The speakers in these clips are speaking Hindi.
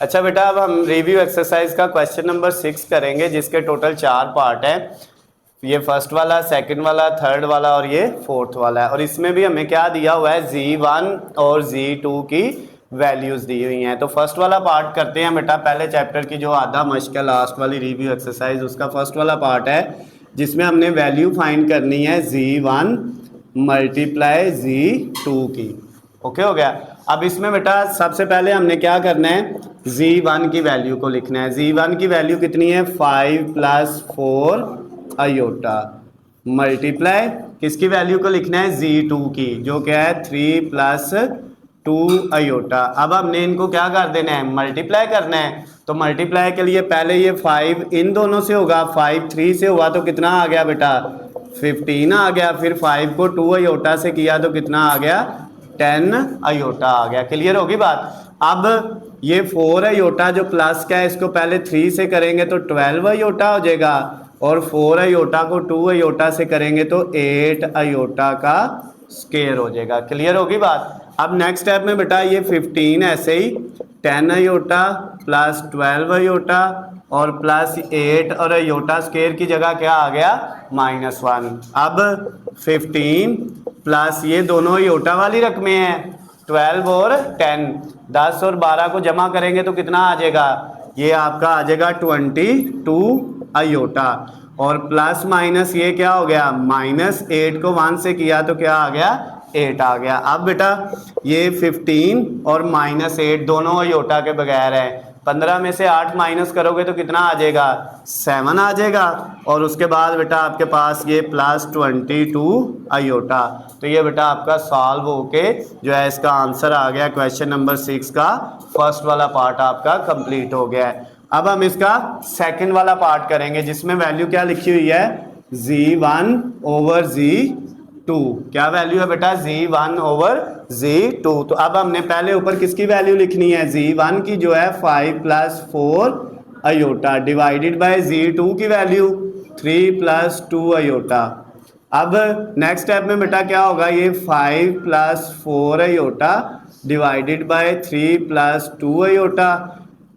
अच्छा बेटा, अब हम रिव्यू एक्सरसाइज का क्वेश्चन नंबर 6 करेंगे, जिसके टोटल 4 पार्ट हैं। ये फर्स्ट वाला, सेकंड वाला, थर्ड वाला और ये फोर्थ वाला है। और इसमें भी हमें क्या दिया हुआ है, Z1 और Z2 की वैल्यूज दी हुई हैं। तो फर्स्ट वाला पार्ट करते हैं बेटा। पहले चैप्टर की जो आधा मश्क है, लास्ट वाली रिव्यू एक्सरसाइज, उसका फर्स्ट वाला पार्ट है, जिसमें हमने वैल्यू फाइंड करनी है Z1 मल्टीप्लाई Z2 की। ओके हो गया। अब इसमें बेटा सबसे पहले हमने क्या करना है, Z1 की वैल्यू को लिखना है। Z1 की वैल्यू कितनी है, 5 + 4 आयोटा मल्टीप्लाई किसकी वैल्यू को लिखना है, Z2 की, जो क्या है 3 + 2 आयोटा। अब हमने इनको क्या कर देना है, मल्टीप्लाई करना है। तो मल्टीप्लाई के लिए पहले ये 5 इन दोनों से होगा, 5 3 से हुआ तो कितना आ गया बेटा, 15 आ गया। फिर 5 को 2 आयोटा से किया तो कितना आ गया, 10 आयोटा आ गया। क्लियर होगी बात। अब ये 4 आयोटा जो प्लस का है, इसको पहले 3 से करेंगे तो 12 आयोटा हो जाएगा, और 4 आयोटा को 2 आयोटा से करेंगे तो 8 आयोटा का स्क्वायर हो जाएगा। क्लियर होगी बात। अब नेक्स्ट स्टेप में बेटा ये 15 ऐसे ही 10 आयोटा प्लस 12 आयोटा और प्लस 8 और आयोटा स्क्वायर की जगह क्या आ गया, -1। अब 15 प्लस ये दोनों आयोटा वाली रकमें हैं, 12 और 10, 10 और 12 को जमा करेंगे तो कितना आ जाएगा, ये आपका आ जाएगा 22 आयोटा। और प्लस माइनस ये क्या हो गया, -8 को 1 से किया तो क्या आ गया, 8 आ गया। अब बेटा ये 15 और -8 दोनों आयोटा के बगैर है। 15 में से 8 माइनस करोगे तो कितना आ जाएगा, 7 आ जाएगा। और उसके बाद बेटा आपके पास ये +22 आयोटा। तो ये बेटा आपका सॉल्व होके जो है इसका आंसर आ गया। क्वेश्चन नंबर 6 का फर्स्ट वाला पार्ट आपका कंप्लीट हो गया है। अब हम इसका सेकंड वाला पार्ट करेंगे, जिसमें वैल्यू क्या लिखी हुई है, Z1/Z2। क्या वैल्यू है बेटा, Z1/Z2। तो अब हमने पहले ऊपर किसकी वैल्यू लिखनी है, Z1 की जो है 5 + 4 आयोटा डिवाइडेड बाय Z2 की वैल्यू 3 + 2 आयोटा। अब नेक्स्ट स्टेप में बेटा क्या होगा, ये 5 + 4 आयोटा डिवाइडेड बाय 3 + 2 आयोटा।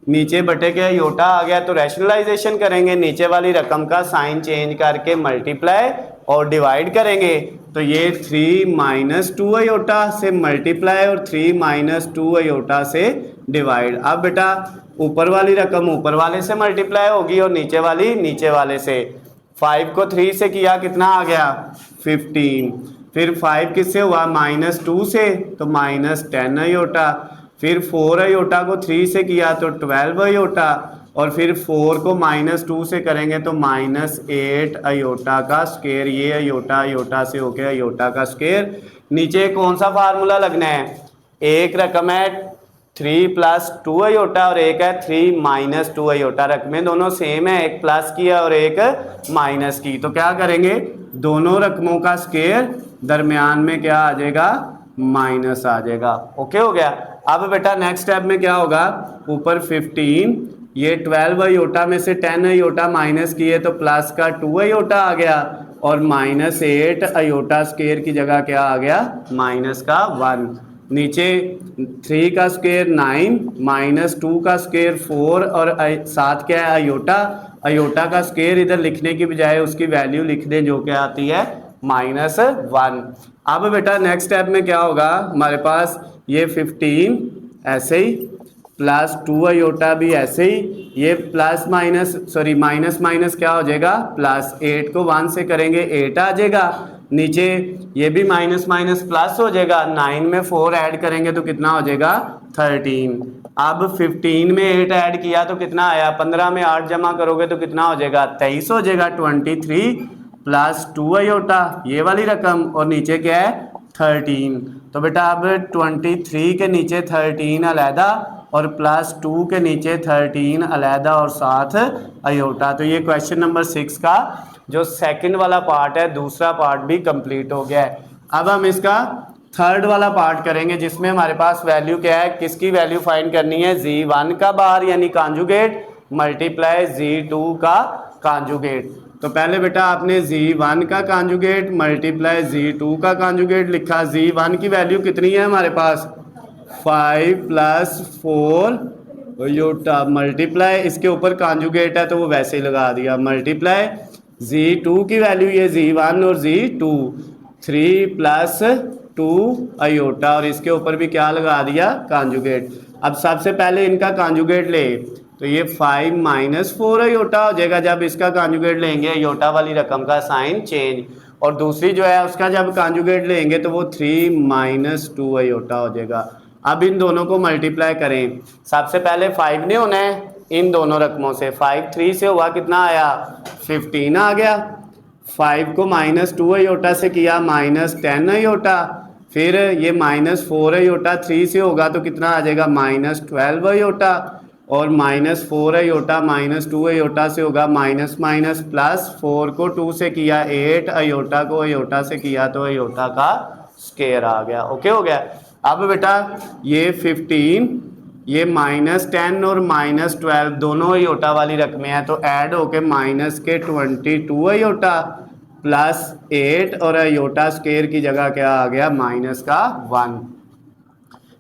नीचे बटे के आयोटा आ गया तो रैशनलाइजेशन करेंगे, नीचे वाली रकम का साइन चेंज करके मल्टीप्लाई और डिवाइड करेंगे। तो ये 3 - 2 आयोटा से मल्टीप्लाई और 3 - 2 आयोटा से डिवाइड। अब बेटा ऊपर वाली रकम ऊपर वाले से मल्टीप्लाई होगी और नीचे वाली नीचे वाले से। 5 को 3 से किया कितना आ गया, 15। फिर 5 किससे हुआ, -2 से, तो -10 आयोटा। फिर 4 आयोटा को 3 से किया तो 12 आयोटा, और फिर 4 को -2 से करेंगे तो -8 आयोटा का स्क्वायर। ये आयोटा आयोटा से होके आयोटा का स्क्वायर। नीचे कौन सा फार्मूला लगना है, एक रकम है 3 + 2 आयोटा और एक है 3 - 2 आयोटा। रकमें दोनों सेम है, एक प्लस की है और एक माइनस की। तो क्या करेंगे, दोनों रकमों का स्क्वायर, दरमियान में क्या आ जाएगा, माइनस आ जाएगा। ओके हो गया। अब बेटा नेक्स्ट स्टेप में क्या होगा, ऊपर 15, ये 12 आयोटा में से 10 आयोटा माइनस किए तो प्लस का 2 आयोटा आ गया, और -8 आयोटा स्क्वायर की जगह क्या आ गया, माइनस का 1। नीचे 3 का स्क्वायर 9 - 2 का स्क्वायर 4 और 7 क्या है, आयोटा। आयोटा का स्क्वायर इधर लिखने की बजाय उसकी वैल्यू लिख दें, जो क्या आती है, -1। अब बेटा नेक्स्ट स्टेप में क्या होगा, हमारे पास ये 15 ऐसे ही, +2 आयोटा भी ऐसे ही, ये plus minus sorry minus minus क्या हो जाएगा, +8 को 1 से करेंगे 8 आ जाएगा। नीचे ये भी माइनस माइनस प्लस हो जाएगा, 9 में 4 ऐड करेंगे तो कितना हो जाएगा, 13। अब 15 में 8 ऐड किया तो कितना आया, 15 में 8 जमा करोगे तो कितना हो जाएगा, 23 हो जाएगा। 23 + 2 आयोटा ये वाली रकम, और नीचे क्या है, 13। तो बेटा अब 23 के नीचे 13 अलहदा और +2 के नीचे 13 अलहदा और साथ आयोटा। तो ये क्वेश्चन नंबर 6 का जो सेकंड वाला पार्ट है, दूसरा पार्ट भी कंप्लीट हो गया है। अब हम इसका थर्ड वाला पार्ट करेंगे, जिसमें हमारे पास वैल्यू क्या है, किसकी वैल्यू फाइंड करनी है, Z1 का बार यानी कॉन्जुगेट मल्टीप्लाई Z2 का कॉन्जुगेट। तो पहले बेटा आपने Z1 का कॉन्जुगेट मल्टीप्लाई Z2 का कॉन्जुगेट लिखा। Z1 की वैल्यू कितनी है हमारे पास, 5 + 4 अयोटा मल्टीप्लाई, इसके ऊपर कॉन्जुगेट है तो वो वैसे ही लगा दिया, मल्टीप्लाई z2 की वैल्यू ये z1 और z2, 3 प्लस 2 अयोटा, और इसके ऊपर भी क्या लगा दिया, कॉन्जुगेट। अब सबसे पहले इनका कॉन्जुगेट ले, तो ये 5 माइनस 4 अयोटा हो जाएगा जब इसका कॉन्जुगेट लेंगे, अयोटा वाली रकम का साइन चेंज, और दूसरी जो है उसका जब कॉन्जुगेट लेंगे तो वो 3 माइनस 2 अयोटा हो जाएगा। अब इन दोनों को मल्टीप्लाई करें, सबसे पहले 5 ने होना है इन दोनों रकमों से, 5 3 से हुआ कितना आया, 15 आ गया। 5 को माइनस 2 अयोटा से किया, माइनस 10 अयोटा, फिर ये माइनस 4 अयोटा 3 से होगा तो कितना आ जाएगा, माइनस 12 अयोटा, और माइनस 4 अयोटा माइनस 2 अयोटा से होगा माइनस माइनस प्लस, 4 को 2 से किया 8, अयोटा को अयोटा से किया तो अयोटा का स्क्वायर आ गया। ओके हो गया। अब बेटा ये 15, ये माइनस 10 और माइनस 12 दोनों अयोटा वाली रकमें हैं तो ऐड होके माइनस के 22 अयोटा प्लस 8, और अयोटा स्क्वायर की जगह क्या आ गया, माइनस का 1।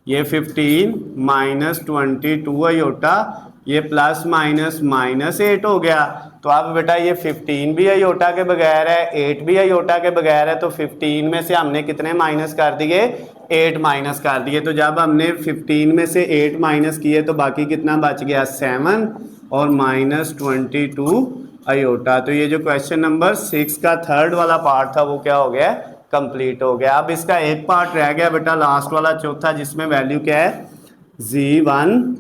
ये 15 माइनस 22 अयोटा, ये प्लस माइनस माइनस 8 हो गया। तो अब बेटा ये 15 भी अयोटा के बगैर है, 8 भी अयोटा के बगैर है, तो 15 में से हमने कितने माइनस कर दिए, 8 माइनस कर दिए। तो जब हमने 15 में से 8 माइनस किए तो बाकी कितना बच गया, 7 और माइनस 22 अयोटा। तो ये जो क्वेश्चन नंबर 6 का थर्ड वाला पार्ट था वो क्या हो गया, कंप्लीट हो गया। अब इसका एक पार्ट रह गया बेटा लास्ट वाला चौथा, जिसमें वैल्यू क्या है, z1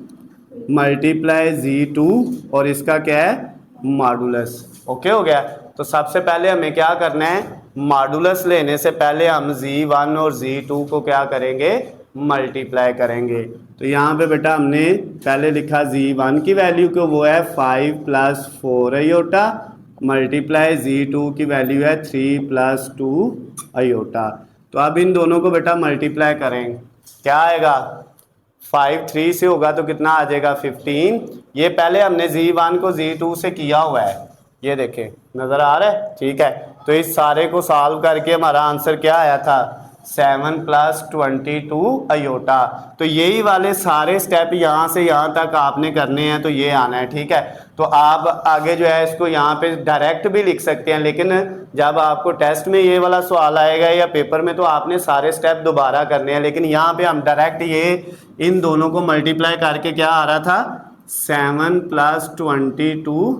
मल्टीप्लाई z2 और इसका क्या है, मॉडुलस। ओके हो गया। तो सबसे पहले हमें क्या करना है, मॉडुलस लेने से पहले हम z1 और z2 को क्या करेंगे, मल्टीप्लाई करेंगे। तो यहाँ पे बेटा हमने पहले लिखा z1 की वैल्यू को वो है 5 प्लस 4 अयोटा, मल्टीप्लाई z2 की वैल्यू है 3 प्लस 2 अयोटा। तो अब इन दोनों को बेटा मल्टीप्लाई करें, क्या आएगा, 5 3 से होगा तो कितना आ जाएगा, 15। ये पहले हमने z1 को z2 से किया हुआ है, ये देखें नज़र आ रहा है, ठीक है। तो इस सारे को सॉल्व करके हमारा आंसर क्या आया था, 7 प्लस 22 अयोटा। तो यही वाले सारे स्टेप यहाँ से यहाँ तक आपने करने हैं, तो ये आना है, ठीक है। तो आप आगे जो है इसको यहाँ पे डायरेक्ट भी लिख सकते हैं, लेकिन जब आपको टेस्ट में ये वाला सवाल आएगा या पेपर में तो आपने सारे स्टेप दोबारा करने हैं। लेकिन यहाँ पे हम डायरेक्ट ये इन दोनों को मल्टीप्लाई करके क्या आ रहा था, 7 प्लस 22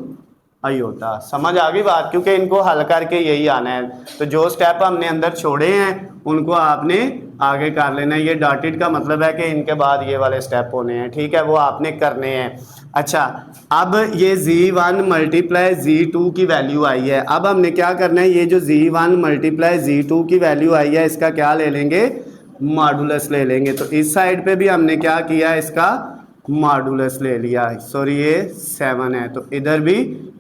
अयोटा। समझ आ गई बात, क्योंकि इनको हल करके यही आना है। तो जो स्टेप हमने अंदर छोड़े हैं उनको आपने आगे कर लेना है। ये डॉटेड का मतलब है कि इनके बाद ये वाले स्टेप होने हैं, ठीक है, वो आपने करने हैं। अच्छा, अब ये z1 मल्टीप्लाई z2 की वैल्यू आई है। अब हमने क्या करना है, ये जो z1 मल्टीप्लाई z2 की वैल्यू आई है इसका क्या ले लेंगे, मॉडुलस ले लेंगे। तो इस साइड पे भी हमने क्या किया, इसका मॉडुलस ले लिया, सॉरी ये 7 है तो इधर भी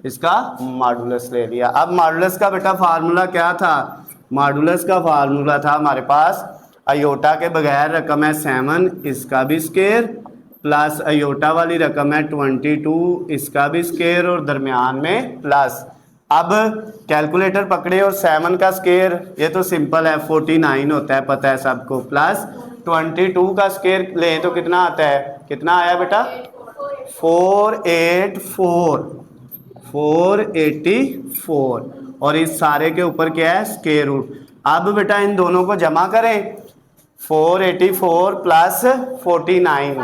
इसका मॉडुलस ले लिया। अब मॉडुलस का बेटा फार्मूला क्या था, मॉडुलस का फार्मूला था हमारे पास, अयोटा के बगैर रकम है 7, इसका भी स्क्वायर, प्लस अयोटा वाली रकम है 22, इसका भी स्क्वायर, और दरमियान में प्लस। अब कैलकुलेटर पकड़े और 7 का स्क्वायर, ये तो सिंपल है 49 होता है, पता है सबको, प्लस 22 का स्क्वायर लें तो कितना आता है, कितना आया बेटा, 484, और इस सारे के ऊपर क्या है, स्क्वायर रूट। अब बेटा इन दोनों को जमा करें, 484 प्लस 49,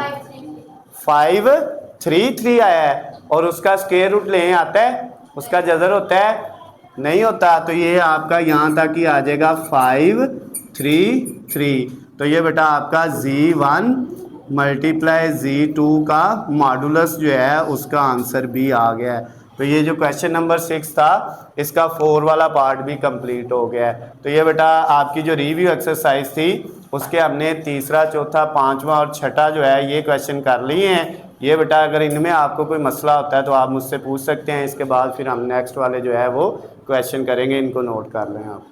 533 आया है, और उसका स्क्वायर रूट लें आता है, उसका जज़र होता है, नहीं होता। तो ये आपका यहाँ तक ही आ जाएगा 533। तो ये बेटा आपका z1 मल्टीप्लाई z2 का मॉडुलस जो है उसका आंसर भी आ गया है। तो ये जो क्वेश्चन नंबर 6 था इसका 4 वाला पार्ट भी कंप्लीट हो गया है। तो ये बेटा आपकी जो रिव्यू एक्सरसाइज थी उसके हमने तीसरा, चौथा, पांचवा और छठा जो है ये क्वेश्चन कर लिए हैं। ये बेटा अगर इनमें आपको कोई मसला होता है तो आप मुझसे पूछ सकते हैं। इसके बाद फिर हम नेक्स्ट वाले जो है वो क्वेश्चन करेंगे, इनको नोट कर लें आप।